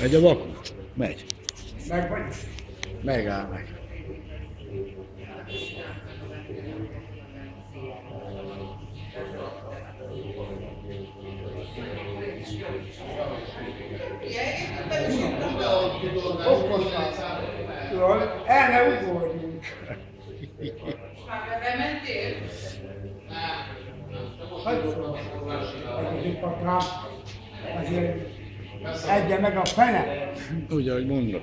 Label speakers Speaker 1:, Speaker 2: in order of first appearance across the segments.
Speaker 1: Megy a vaku? Megy.
Speaker 2: Meg vagy?
Speaker 1: Megáll meg.
Speaker 2: Okozva. El ne ugorjunk.
Speaker 3: Bementél?
Speaker 2: Hagyszor. Egyébként papám, azért egye meg a fene.
Speaker 1: Úgy, ahogy mondod.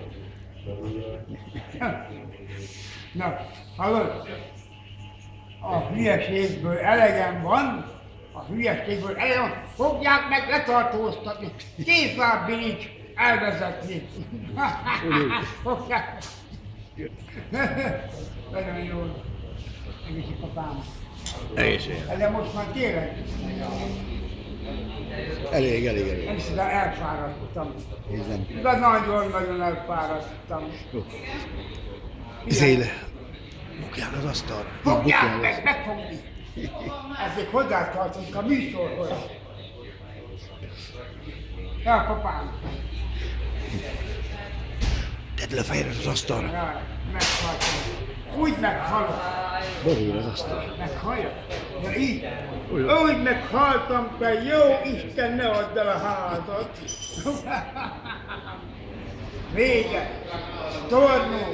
Speaker 2: Na, hallod? A hülyeségből elegem van, a hülyeségből elegem van, fogják meg letartóztatni, 10 lábbinig elvezetni. Fogják. Nagyon jó. Egészség papám.
Speaker 1: Egészség.
Speaker 2: De most már tényleg
Speaker 1: Elég.
Speaker 2: nem is elfáradtam.
Speaker 1: Nézem.
Speaker 2: De nagyon elfáradtam.
Speaker 1: Zéle. Bukjál az asztalra.
Speaker 2: Fogják meg megfogni! Ez még hozzátartozik a műsorhoz. Ja, papám.
Speaker 1: Tedd le a fejedet az asztalra.
Speaker 2: Ja, meghaltam. Úgy meghalok.
Speaker 1: Borul az asztalra.
Speaker 2: Meghalok? Ja, így? Úgy meghaltam, te jó Isten, ne add el a házat. Vége. Tornó.